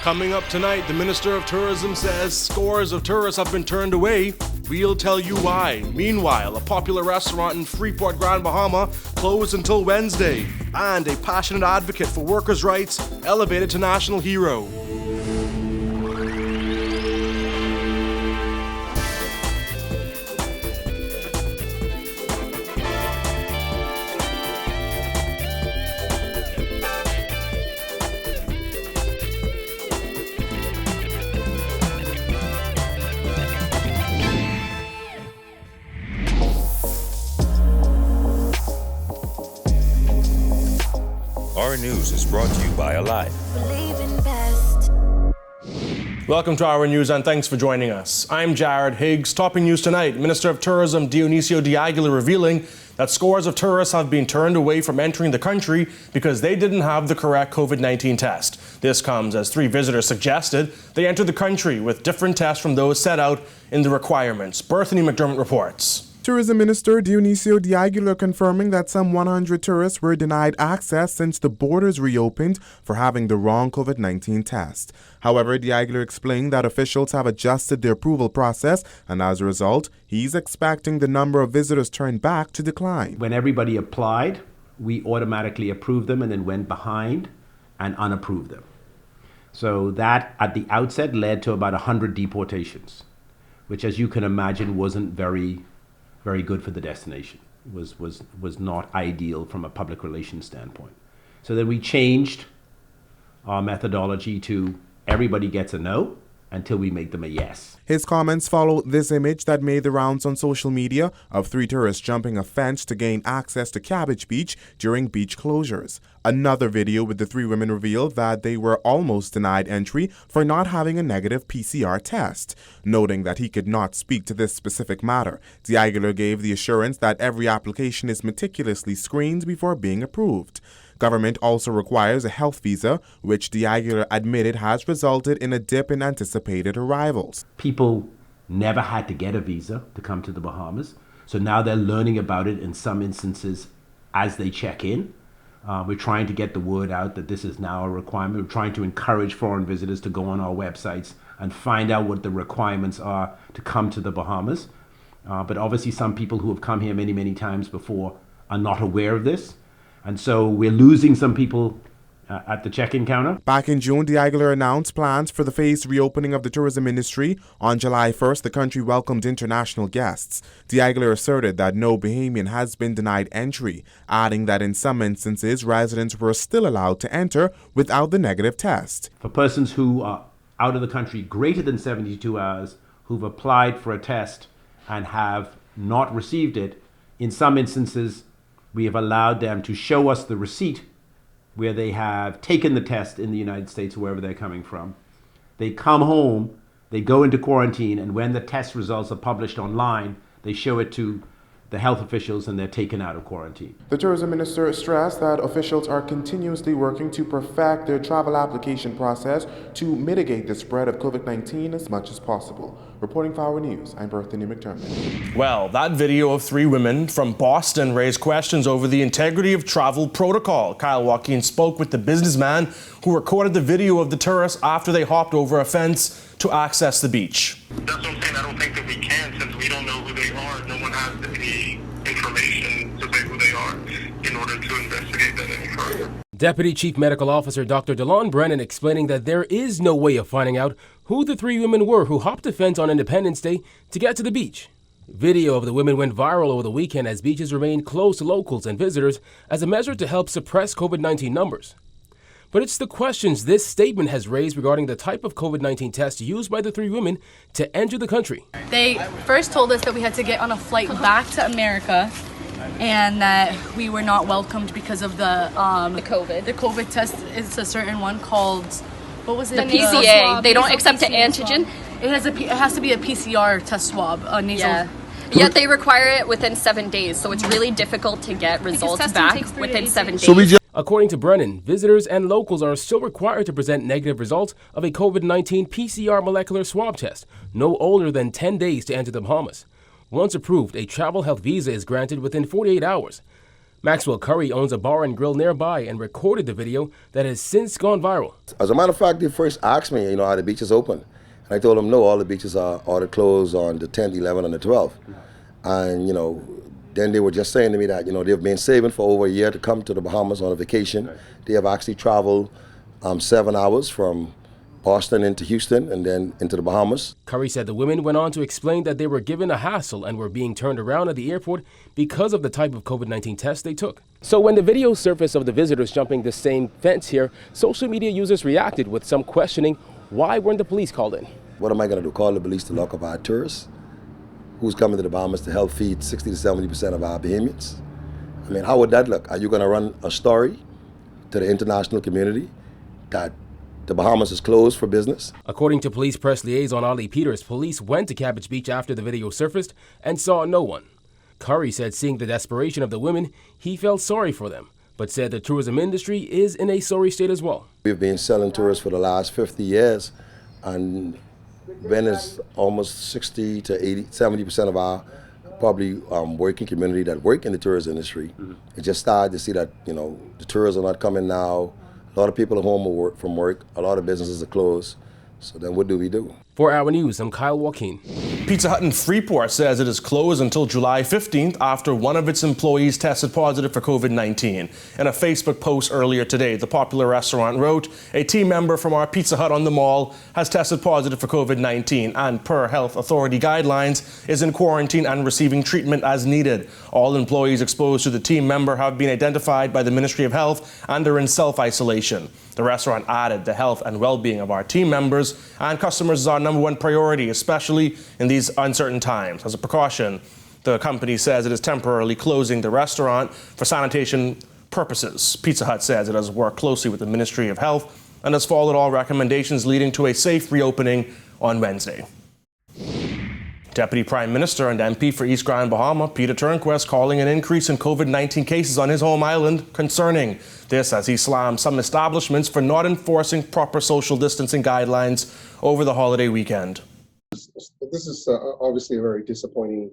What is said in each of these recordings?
Coming up tonight, the Minister of Tourism says scores of tourists have been turned away. We'll tell you why. Meanwhile, a popular restaurant in Freeport, Grand Bahama closed until Wednesday. And a passionate advocate for workers' rights elevated to national hero. Our News is brought to you by Alive. Welcome to Our News and thanks for joining us. I'm Jared Higgs. Topping news tonight, Minister of Tourism Dionisio de Aguilar revealing that scores of tourists have been turned away from entering the country because they didn't have the correct COVID-19 test. This comes as 3 visitors suggested they entered the country with different tests from those set out in the requirements. Berthany McDermott reports. Tourism Minister Dionisio de Aguilar confirming that some 100 tourists were denied access since the borders reopened for having the wrong COVID-19 test. However, de Aguilar explained that officials have adjusted the approval process, and as a result, he's expecting the number of visitors turned back to decline. When everybody applied, we automatically approved them and then went behind and unapproved them. So that at the outset led to about 100 deportations, which, as you can imagine, wasn't very good for the destination. Was not ideal from a public relations standpoint. So then we changed our methodology to everybody gets a no until we make them a yes. His comments follow this image that made the rounds on social media of 3 tourists jumping a fence to gain access to Cabbage Beach during beach closures. Another video with the 3 women revealed that they were almost denied entry for not having a negative PCR test. Noting that he could not speak to this specific matter, de Aguilar gave the assurance that every application is meticulously screened before being approved. Government also requires a health visa, which de Aguilar admitted has resulted in a dip in anticipated arrivals. People never had to get a visa to come to the Bahamas, so now they're learning about it in some instances as they check in. We're trying to get the word out that this is now a requirement. We're trying to encourage foreign visitors to go on our websites and find out what the requirements are to come to the Bahamas. But obviously some people who have come here many, many times before are not aware of this. And so we're losing some people at the check-in counter. Back in June, de Aguilar announced plans for the phased reopening of the tourism industry. On July 1st, the country welcomed international guests. De Aguilar asserted that no Bahamian has been denied entry, adding that in some instances, residents were still allowed to enter without the negative test. For persons who are out of the country greater than 72 hours, who've applied for a test and have not received it, in some instances, we have allowed them to show us the receipt where they have taken the test in the United States, wherever they're coming from. They come home, they go into quarantine, and when the test results are published online, they show it to the health officials and they're taken out of quarantine. The tourism minister stressed that officials are continuously working to perfect their travel application process to mitigate the spread of COVID-19 as much as possible. Reporting for Our News, I'm Berthany McDermott. Well, that video of 3 women from Boston raised questions over the integrity of travel protocol. Kyle Joaquin spoke with the businessman who recorded the video of the tourists after they hopped over a fence to access the beach. That's what I'm saying. I don't think that we can, since we don't know who they are. No one has any information to say who they are in order to investigate that any further. Deputy Chief Medical Officer Dr. Delon Brennan explaining that there is no way of finding out who the 3 women were who hopped a fence on Independence Day to get to the beach. Video of the women went viral over the weekend as beaches remained closed to locals and visitors as a measure to help suppress COVID-19 numbers. But it's the questions this statement has raised regarding the type of COVID-19 test used by the 3 women to enter the country. They first told us that we had to get on a flight back to America and that we were not welcomed because of the COVID. The COVID test is a certain one called, what was it? The PCA. They don't accept the antigen. It has to be a PCR test swab, a nasal. Yeah. Yet they require it within 7 days, so it's really difficult to get results back within 7 days. According to Brennan, visitors and locals are still required to present negative results of a COVID-19 PCR molecular swab test, no older than 10 days to enter the Bahamas. Once approved, a travel health visa is granted within 48 hours. Maxwell Curry owns a bar and grill nearby and recorded the video that has since gone viral. As a matter of fact, they first asked me, are the beaches open? And I told them, no, all the beaches are closed on the 10th, 11th, and the 12th. And, then they were just saying to me that, they've been saving for over a year to come to the Bahamas on a vacation. They have actually traveled 7 hours from Boston into Houston and then into the Bahamas. Curry said the women went on to explain that they were given a hassle and were being turned around at the airport because of the type of COVID-19 test they took. So when the video surfaced of the visitors jumping the same fence here, social media users reacted with some questioning, why weren't the police called in? What am I going to do, call the police to lock up our tourists who's coming to the Bahamas to help feed 60 to 70% of our Bahamians? I mean, how would that look? Are you going to run a story to the international community that the Bahamas is closed for business? According to police press liaison Ali Peters, police went to Cabbage Beach after the video surfaced and saw no one. Curry said seeing the desperation of the women, he felt sorry for them, but said the tourism industry is in a sorry state as well. We've been selling tourists for the last 50 years, and Venice, almost 60 to 80, 70% of our probably working community that work in the tourism industry. It just started to see that, the tourists are not coming now. A lot of people are home from work. A lot of businesses are closed. So then what do we do? For Our News, I'm Kyle Joaquin. Pizza Hut in Freeport says it is closed until July 15th after one of its employees tested positive for COVID-19. In a Facebook post earlier today, the popular restaurant wrote, a team member from our Pizza Hut on the mall has tested positive for COVID-19 and, per health authority guidelines, is in quarantine and receiving treatment as needed. All employees exposed to the team member have been identified by the Ministry of Health and are in self-isolation. The restaurant added the health and well-being of our team members and customers is our number one priority, especially in these uncertain times. As a precaution, the company says it is temporarily closing the restaurant for sanitation purposes. Pizza Hut says it has worked closely with the Ministry of Health and has followed all recommendations leading to a safe reopening on Wednesday. Deputy Prime Minister and MP for East Grand Bahama, Peter Turnquest, calling an increase in COVID-19 cases on his home island concerning. This as he slammed some establishments for not enforcing proper social distancing guidelines over the holiday weekend. This is obviously a very disappointing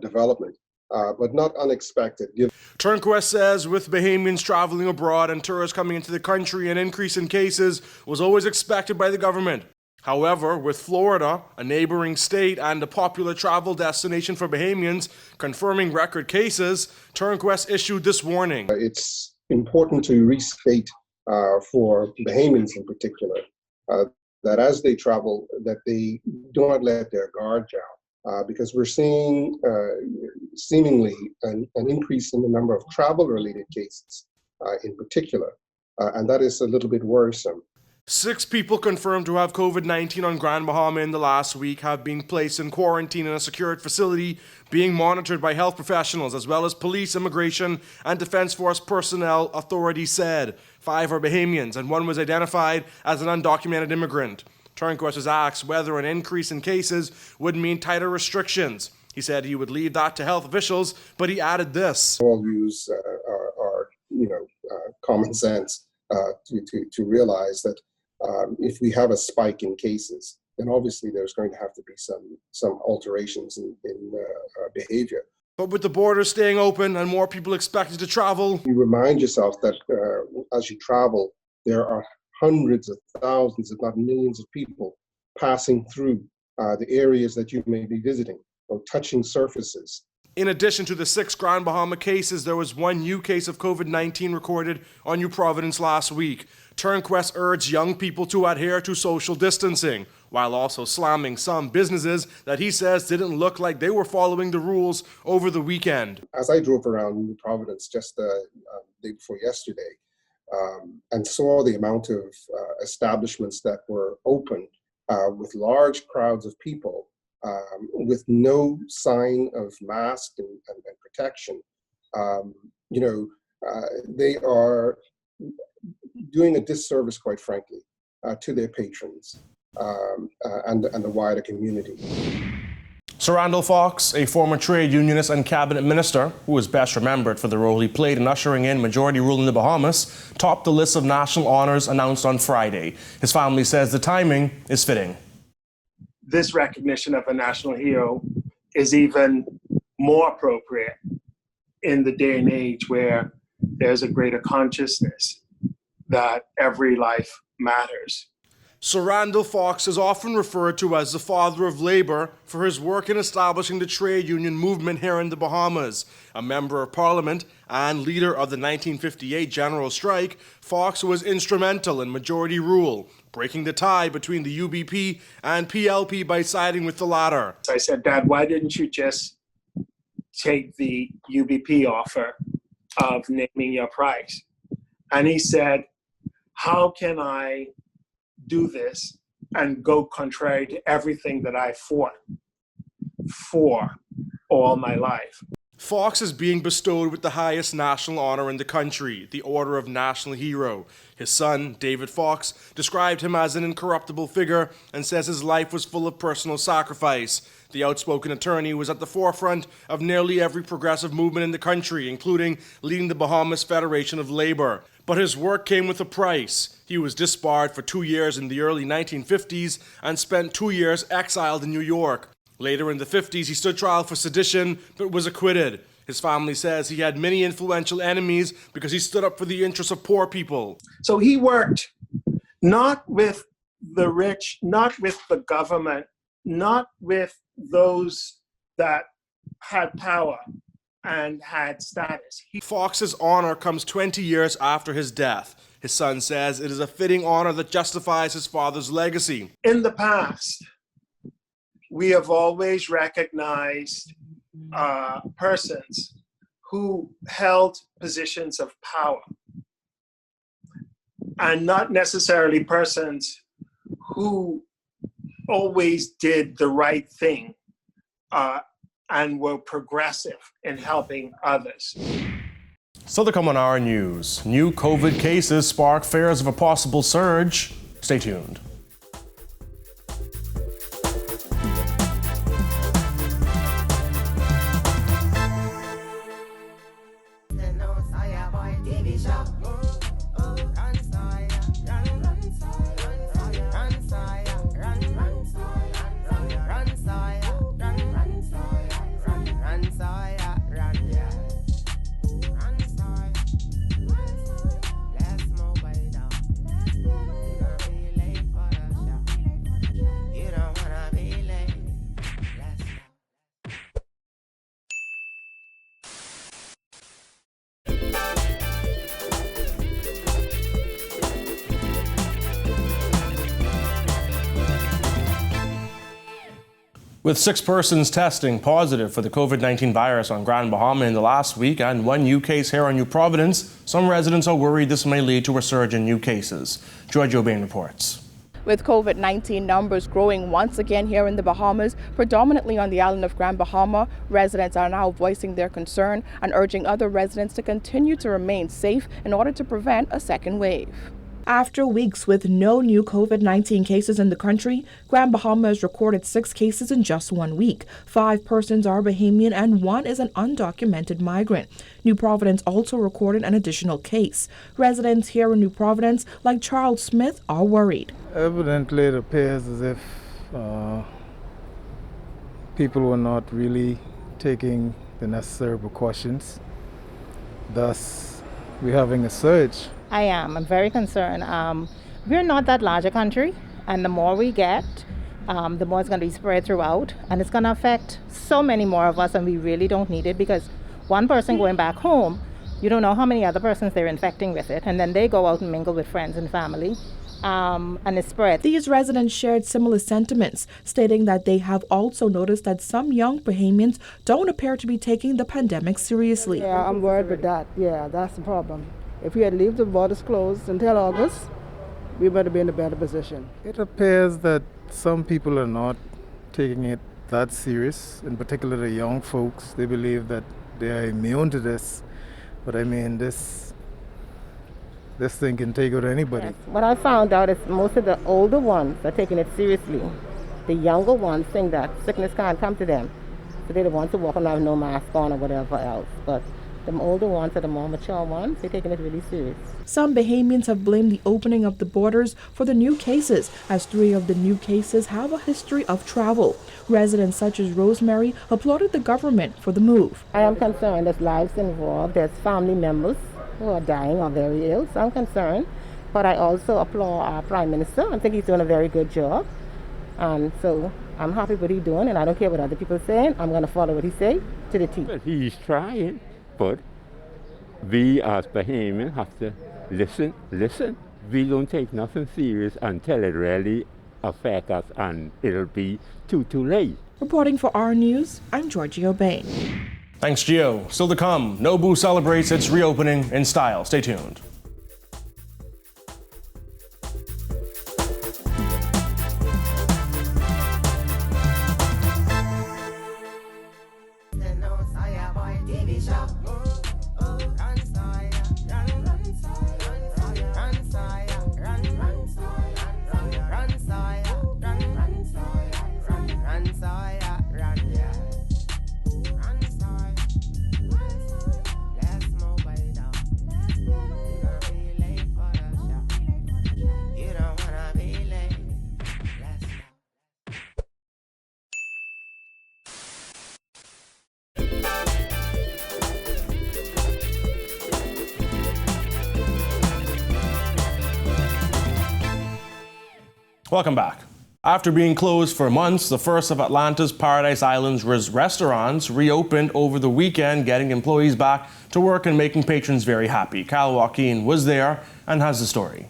development, but not unexpected. Turnquest says with Bahamians traveling abroad and tourists coming into the country, an increase in cases was always expected by the government. However, with Florida, a neighboring state and a popular travel destination for Bahamians, confirming record cases, Turnquest issued this warning. It's important to restate for Bahamians in particular that as they travel, that they do not let their guard down because we're seeing seemingly an increase in the number of travel-related cases in particular, and that is a little bit worrisome. 6 people confirmed to have COVID-19 on Grand Bahama in the last week have been placed in quarantine in a secured facility being monitored by health professionals as well as police, immigration, and defense force personnel, authorities said. 5 are Bahamians and 1 was identified as an undocumented immigrant. Turnquest was asked whether an increase in cases would mean tighter restrictions. He said he would leave that to health officials, but he added this. All use our common sense to realize that if we have a spike in cases, then obviously there's going to have to be some alterations in behavior. But with the borders staying open and more people expected to travel, you remind yourself that as you travel, there are hundreds of thousands, if not millions of people passing through the areas that you may be visiting or touching surfaces. In addition to the 6 Grand Bahama cases, there was 1 new case of COVID-19 recorded on New Providence last week. Turnquest urged young people to adhere to social distancing, while also slamming some businesses that he says didn't look like they were following the rules over the weekend. As I drove around New Providence just the day before yesterday and saw the amount of establishments that were open with large crowds of people, with no sign of mask and protection, they are doing a disservice, quite frankly, to their patrons and the wider community. Sir Randall Fox, a former trade unionist and cabinet minister who is best remembered for the role he played in ushering in majority rule in the Bahamas, topped the list of national honors announced on Friday. His family says the timing is fitting. This recognition of a national hero is even more appropriate in the day and age where there's a greater consciousness that every life matters. Sir Randall Fox is often referred to as the father of labor for his work in establishing the trade union movement here in the Bahamas. A member of parliament and leader of the 1958 general strike, Fox was instrumental in majority rule, breaking the tie between the UBP and PLP by siding with the latter. I said, Dad, why didn't you just take the UBP offer of naming your price? And he said, how can I do this and go contrary to everything that I fought for all my life? Fox is being bestowed with the highest national honor in the country, the Order of National Hero. His son, David Fox, described him as an incorruptible figure and says his life was full of personal sacrifice. The outspoken attorney was at the forefront of nearly every progressive movement in the country, including leading the Bahamas Federation of Labor. But his work came with a price. He was disbarred for 2 years in the early 1950s and spent 2 years exiled in New York. Later in the 50s, he stood trial for sedition, but was acquitted. His family says he had many influential enemies because he stood up for the interests of poor people. So he worked not with the rich, not with the government, not with those that had power and had status. Fox's honor comes 20 years after his death. His son says it is a fitting honor that justifies his father's legacy. In the past, we have always recognized persons who held positions of power, and not necessarily persons who always did the right thing and were progressive in helping others. So to come on our news, new COVID cases spark fears of a possible surge. Stay tuned. With 6 persons testing positive for the COVID-19 virus on Grand Bahama in the last week and 1 new case here on New Providence, some residents are worried this may lead to a surge in new cases. George O'Bain reports. With COVID-19 numbers growing once again here in the Bahamas, predominantly on the island of Grand Bahama, residents are now voicing their concern and urging other residents to continue to remain safe in order to prevent a second wave. After weeks with no new COVID-19 cases in the country, Grand Bahama has recorded 6 cases in just 1 week. 5 persons are Bahamian and 1 is an undocumented migrant. New Providence also recorded an additional case. Residents here in New Providence, like Charles Smith, are worried. Evidently, it appears as if people were not really taking the necessary precautions. Thus, we're having a surge. I am. I'm very concerned. We're not that large a country, and the more we get, the more it's going to be spread throughout, and it's going to affect so many more of us, and we really don't need it, because one person going back home, you don't know how many other persons they're infecting with it, and then they go out and mingle with friends and family, and it spreads. These residents shared similar sentiments, stating that they have also noticed that some young Bahamians don't appear to be taking the pandemic seriously. Yeah, I'm worried with that. Yeah, that's the problem. If we had left the borders closed until August, we better be in a better position. It appears that some people are not taking it that serious, in particular the young folks. They believe that they are immune to this, but I mean, this thing can take out anybody. Yes. What I found out is most of the older ones are taking it seriously. The younger ones think that sickness can't come to them, so they're the ones who walk around with no mask on or whatever else. But The older ones are the more mature ones. They're taking it really serious. Some Bahamians have blamed the opening of the borders for the new cases, as 3 of the new cases have a history of travel. Residents such as Rosemary applauded the government for the move. I am concerned there's lives involved. There's family members who are dying or very ill, so I'm concerned. But I also applaud our Prime Minister. I think he's doing a very good job. And so I'm happy with what he's doing, and I don't care what other people are saying. I'm going to follow what he says to the T. But he's trying, but we as Bahamians have to listen. We don't take nothing serious until it really affects us, and it'll be too late. Reporting for our News, I'm Giorgio Bain. Thanks, Gio. Still to come, Nobu celebrates its reopening in style. Stay tuned. Welcome back. After being closed for months, the first of Atlantis Paradise Island's restaurants reopened over the weekend, getting employees back to work and making patrons very happy. Kyle Joaquin was there and has the story.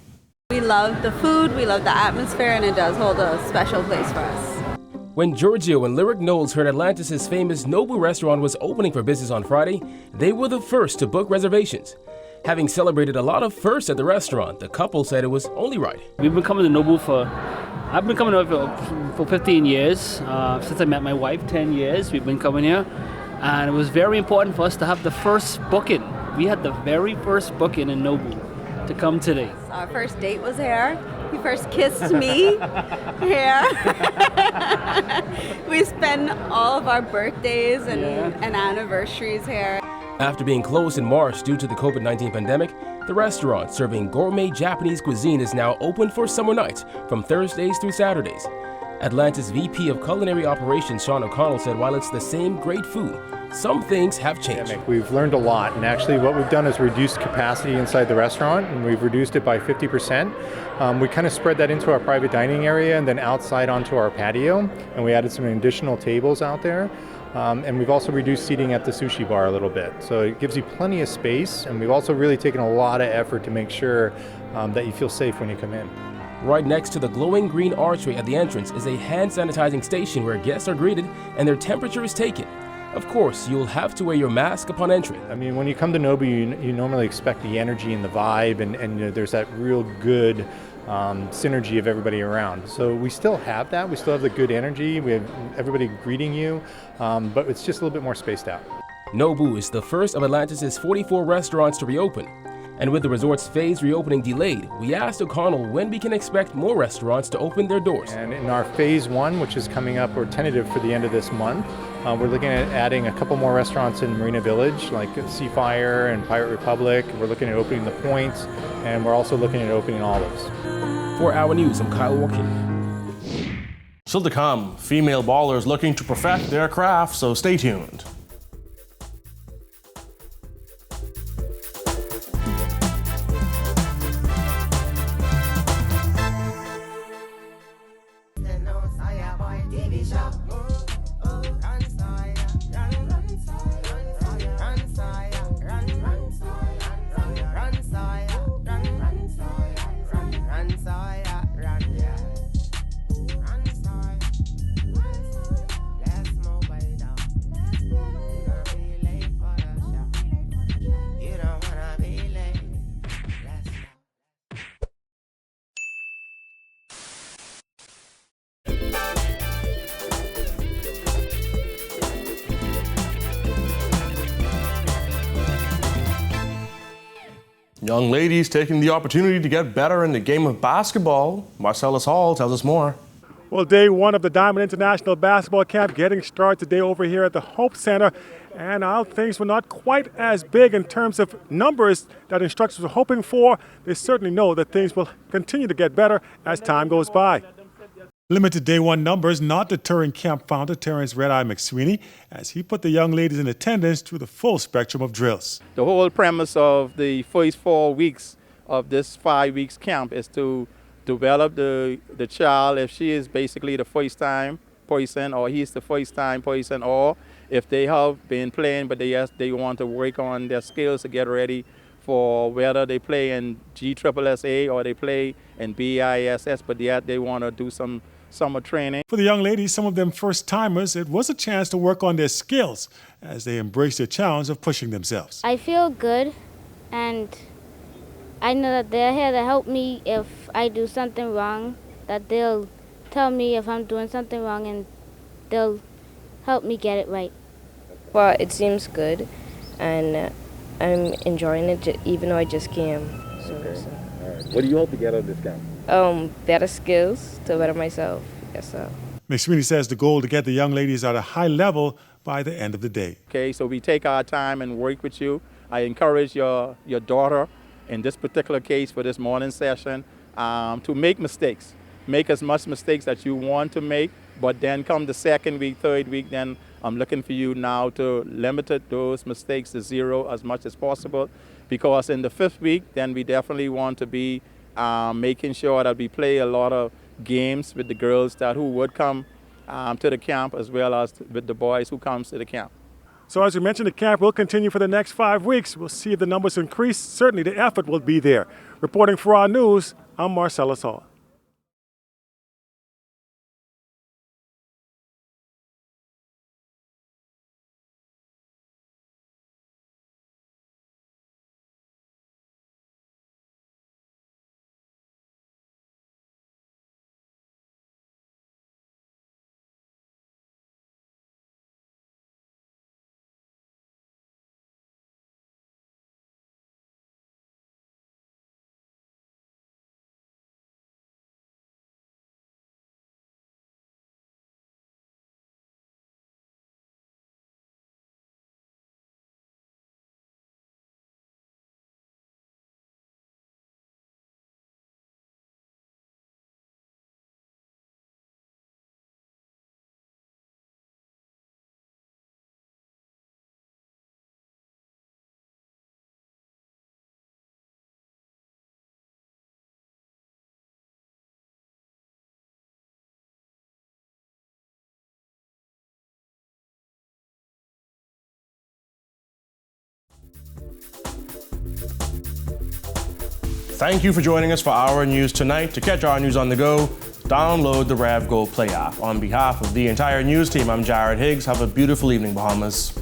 We love the food, we love the atmosphere, and it does hold a special place for us. When Giorgio and Lyric Knowles heard Atlantis' famous Nobu restaurant was opening for business on Friday, they were the first to book reservations. Having celebrated a lot of firsts at the restaurant, the couple said it was only right. We've been coming to Nobu I've been coming over for 15 years. Since I met my wife, 10 years, we've been coming here. And it was very important for us to have the first booking. We had the very first booking in Nobu to come today. Our first date was here. He first kissed me here. We spend all of our birthdays and anniversaries here. After being closed in March due to the COVID-19 pandemic, the restaurant serving gourmet Japanese cuisine is now open for summer nights from Thursdays through Saturdays. Atlantis VP of Culinary Operations Sean O'Connell said while it's the same great food, some things have changed. We've learned a lot, and actually what we've done is reduced capacity inside the restaurant, and we've reduced it by 50%. We kind of spread that into our private dining area and then outside onto our patio, and we added some additional tables out there. And we've also reduced seating at the sushi bar a little bit. So it gives you plenty of space, and we've also really taken a lot of effort to make sure that you feel safe when you come in. Right next to the glowing green archway at the entrance is a hand sanitizing station where guests are greeted and their temperature is taken. Of course, you'll have to wear your mask upon entry. I mean, when you come to Nobu, you normally expect the energy and the vibe, and there's that real good synergy of everybody around. So we still have that. We still have the good energy. We have everybody greeting you, but it's just a little bit more spaced out. Nobu is the first of Atlantis' 44 restaurants to reopen. And with the resort's phased reopening delayed, we asked O'Connell when we can expect more restaurants to open their doors. And in our phase 1, which is coming up, or tentative for the end of this month, we're looking at adding a couple more restaurants in Marina Village, like Seafire and Pirate Republic. We're looking at opening the Points, and we're also looking at opening Olives. For Our News, I'm Kyle Joaquin. Still to come, female ballers looking to perfect their craft, so stay tuned. Young ladies taking the opportunity to get better in the game of basketball. Marcellus Hall tells us more. Well, day one of the Diamond International Basketball Camp getting started today over here at the Hope Center. And things were not quite as big in terms of numbers that instructors were hoping for. They certainly know that things will continue to get better as time goes by. Limited day one numbers not deterring camp founder Terrence Red Eye McSweeney as he put the young ladies in attendance through the full spectrum of drills. The whole premise of the first 4 weeks of this 5 weeks camp is to develop the child, if she is basically the first time person or he's the first time person, or if they have been playing but they want to work on their skills to get ready for whether they play in GSSA or they play in BISS, but yet they want to do some summer training. For the young ladies, some of them first-timers, it was a chance to work on their skills as they embrace the challenge of pushing themselves. I feel good, and I know that they're here to help me if I do something wrong, that they'll tell me if I'm doing something wrong and they'll help me get it right. Well, it seems good, and I'm enjoying it even though I just came. So. All right. What do you hope to get out of this camp? Better skills to better myself. Yes, sir. McSweeney says the goal to get the young ladies at a high level by the end of the day. Okay, so we take our time and work with you. I encourage your daughter, in this particular case for this morning session, to make mistakes. Make as much mistakes that you want to make, but then come the second week, third week, then I'm looking for you now to limit those mistakes to zero as much as possible, because in the 5th week, then we definitely want to be making sure that we play a lot of games with the girls who would come to the camp, as well as with the boys who comes to the camp. So as we mentioned, the camp will continue for the next 5 weeks. We'll see if the numbers increase. Certainly the effort will be there. Reporting for our news, I'm Marcellus Hall. Thank you for joining us for Our News Tonight. To catch our news on the go, download the RevGo Play app. On behalf of the entire news team, I'm Jared Higgs. Have a beautiful evening, Bahamas.